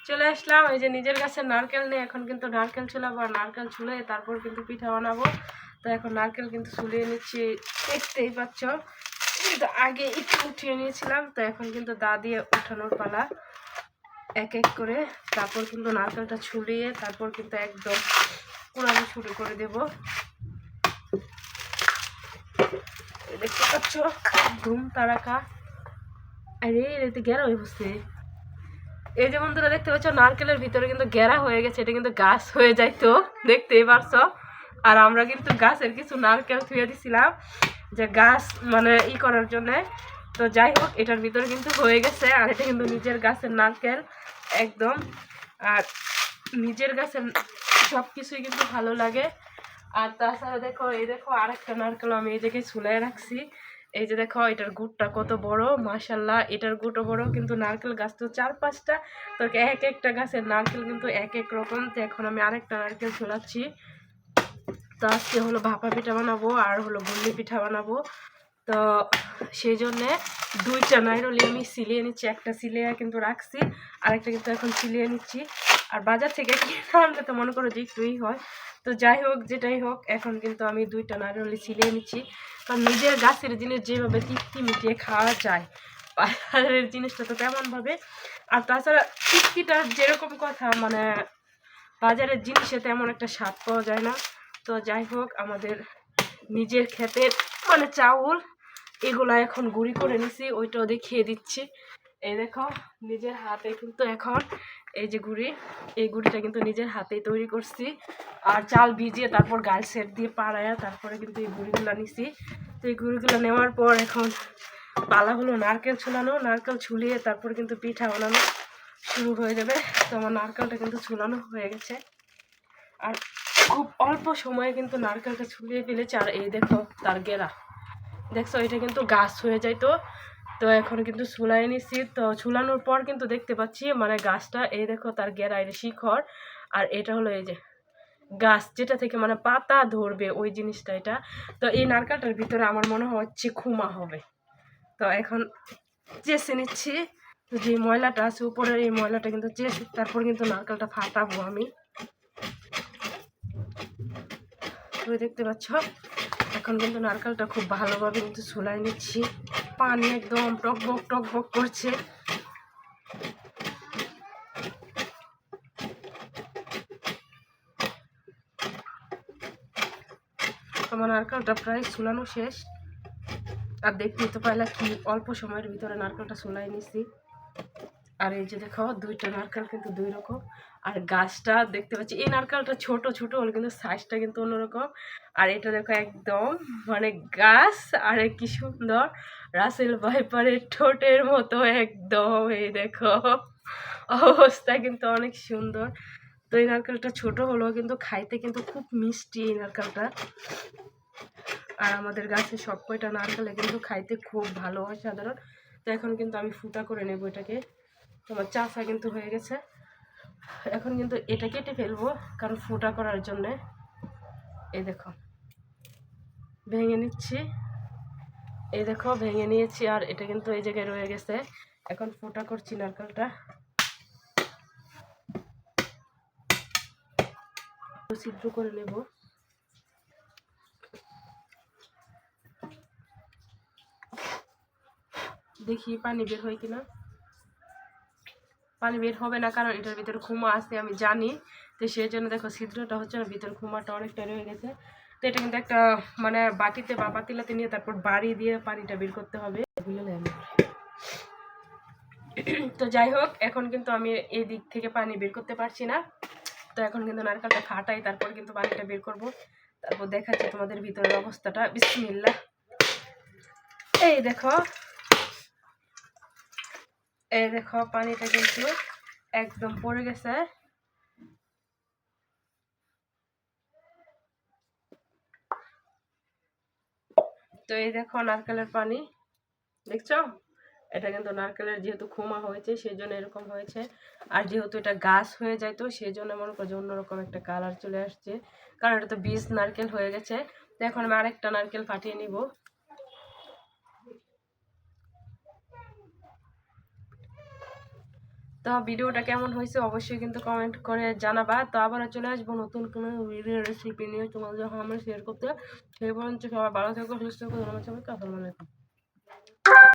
চলে আসলাম এই যে নিজের গাছের নারকেল নিয়ে। এখন কিন্তু নারকেল ছুলাবো, আর নারকেল ছুলে তারপর কিন্তু পিঠা বানাবো। তো এখন নারকেল কিন্তু ছুলিয়ে নিচ্ছি, দেখতেই পাচ্ছ। কিন্তু আগে একটু উঠিয়ে নিয়েছিলাম, তো এখন কিন্তু দা দিয়ে উঠানোর পালা এক এক করে। তারপর কিন্তু নারকেলটা ছুলিয়ে তারপর কিন্তু একদম পুরানো শুরু করে দেব। দেখতে পাচ্ছ ধুম তারাকা। আরে এতে গেরা হয়ে বসছে। এই যে বন্ধুরা দেখতে পাচ্ছ নারকেলের ভিতরে কিন্তু গেরা হয়ে গেছে, এটা কিন্তু গাছ হয়ে যাইতো, দেখতেই পারছো। আর আমরা কিন্তু গাছের কিছু নারকেল থুয়ে দিছিলাম যে গাছ মানে করার জন্য। তো যাই হোক এটার ভিতরে কিন্তু হয়ে গেছে, আর এটা কিন্তু নিজের গাছের নারকেল একদম। আর নিজের গাছের সব কিছুই কিন্তু ভালো লাগে। আর তাছাড়া দেখো এই দেখো আরেকটা নারকেল আমি এই জায়গায় ঝুলাই রাখছি। এই যে দেখো এটার গুড়টা কত বড়, মাশাল্লাহ এটার গুড়ও বড়। কিন্তু নারকেল গাছ তো 4-5টা, তো এক একটা গাছের নারকেল কিন্তু এক এক রকম। তো এখন আমি আরেকটা নারকেল ঝোলাচ্ছি। তো আজকে হলো ভাপা পিঠা বানাবো আর হলো বুন্দি পিঠা বানাবো। তো সেই জন্যে 2টা নাইরলি আমি সিলিয়ে নিচ্ছি, একটা সিলিয়ে কিন্তু রাখছি, আরেকটা কিন্তু এখন সিলিয়ে নিচ্ছি। আর বাজার থেকে কিনে আনলে তো মনে করো যে একটুই হয়। তো যাই হোক যেটাই হোক এখন কিন্তু আমি 2টা নাইরলি সিলিয়ে নিচ্ছি, কারণ নিজের গাছের জিনিস যেভাবে তৃপ্তি মিটিয়ে খাওয়া যায় বাজারের জিনিসটা তো তেমনভাবে। আর তাছাড়া তৃপ্তিটার যেরকম কথা, মানে বাজারের জিনিসে তেমন একটা স্বাদ পাওয়া যায় না। তো যাই হোক আমাদের নিজের ক্ষেতের মানে চাউল এগুলা এখন গুঁড়ি করে নিছি, ওইটাও দেখিয়ে দিচ্ছি। এই দেখো নিজের হাতে কিন্তু এখন এই যে গুঁড়ি, এই গুঁড়িটা কিন্তু নিজের হাতেই তৈরি করছি। আর চাল ভিজিয়ে তারপর গাল সেট দিয়ে পাড়ায়া তারপরে কিন্তু এই গুঁড়িগুলো নিছি। তো এই গুঁড়িগুলো নেওয়ার পর এখন পালা হলো নারকেল ছুলানো, নারকেল ছুলিয়ে তারপর কিন্তু পিঠা বানানো শুরু হয়ে যাবে। তো আমার নারকেলটা কিন্তু ছুলানো হয়ে গেছে, আর খুব অল্প সময়ে কিন্তু নারকেলটা ছুলিয়ে ফেলেছে। আর এই দেখো তার গেরা দেখছো, এটা কিন্তু গাছ হয়ে যায়। তো তো এখন কিন্তু ছুলাই নিছি। তো ছুলানোর পর কিন্তু দেখতে পাচ্ছি মানে গাছটা, এই দেখো তার গেরা, এটা শিখর। আর এটা হলো এই যে গাছ যেটা থেকে মানে পাতা ধরবে ওই জিনিসটা এটা। তো এই নারকেলটার ভিতরে আমার মনে হচ্ছে খুমা হবে। তো এখন চেষে নিচ্ছি, যে ময়লাটা আছে উপরের এই ময়লাটা কিন্তু চেষে তারপর কিন্তু নারকেলটা ফাটাবো আমি। তুমি দেখতে পাচ্ছ এখন কিন্তু নারকেলটা খুব ভালোভাবে কিন্তু ছুলাই নিচ্ছি, পানি একদম টকবক টকবক করছে। আমার নারকেলটা প্রায় ছুলানো শেষ। আর দেখতে তো পাইলা কি অল্প সময়ের ভিতরে নারকেলটা ছুলাই নিছি। আর এই যে দেখো 2টা নারকেল কিন্তু 2 রকম। আর গাছটা দেখতে পাচ্ছি এই নারকেলটা ছোট ছোট হলে কিন্তু সাইজটা কিন্তু অন্যরকম। আর এটা দেখো একদম মানে গাছ, আর কি সুন্দর রাসেল ভাইপারের ঠোঁটের মতো একদম। এই দেখো অবস্থা কিন্তু অনেক সুন্দর। তো এই নারকেলটা ছোট হলেও কিন্তু খাইতে কিন্তু খুব মিষ্টি এই নারকেলটা। আর আমাদের গাছে সব কয়টা নারকেলে কিন্তু খাইতে খুব ভালো হয় সাধারণ। তো এখন কিন্তু আমি ফুটা করে নেব এটাকে। তোমার চাষা কিন্তু হয়ে গেছে, এখন কিন্তু এটা কেটে ফেলবো কারণ ফুটা করার জন্যে। এই দেখো ভেঙে নিচ্ছি, এই দেখো ভেঙে নিয়েছি। আর এটা কিন্তু এই জায়গায় রয়ে গেছে, এখন ফুটা করছি নারকেলটা। ছিদ্র করে নেব। দেখি পানি বের হয় কিনা। পানি বের হবে না কারণ এটার ভিতরে খুমা আছে আমি জানি। তো সেই জন্য দেখো ছিদ্রটা হচ্ছে না, ভিতরে খুমাটা অনেকটা রয়ে গেছে। তো এটা কিন্তু একটা মানে বাটিতে বা পাতিলাতে নিয়ে তারপর বাড়ি দিয়ে পানিটা বের করতে হবে। তো যাই হোক এখন কিন্তু আমি এই দিক থেকে পানি বের করতে পারছি না। তো এখন কিন্তু নারকেলটা ফাটাই তারপর কিন্তু পানিটা বের করব। তারপর দেখাচ্ছি তোমাদের ভিতরের অবস্থাটা। বিসমিল্লাহ। এই দেখো, এই দেখো পানিটা কিন্তু একদম পড়ে গেছে। তো এই দেখো নারকেলের পানি দেখছো, এটা কিন্তু নারকেলের যেহেতু খুমা হয়েছে সেই জন্য এরকম হয়েছে। আর যেহেতু এটা গাছ হয়ে যায় তো সেই জন্য মনে করো যে অন্যরকম একটা কালার চলে আসছে, কারণ এটা তো বীজ নারকেল হয়ে গেছে। তো এখন আমি আরেকটা নারকেল ফাটিয়ে নিব। তো তো ভিডিওটা কেমন হয়েছে অবশ্যই কিন্তু কমেন্ট করে জানাবা। তো আবার চলে আসবো নতুন কোনো ভিডিও রেসিপি নিয়ে তোমাদের যখন আমরা শেয়ার করতে। সেই পর্যন্ত সবাই ভালো থাকো, সুস্থ থাকো, ধন্যবাদ সবাইকে, আসসালামু আলাইকুম।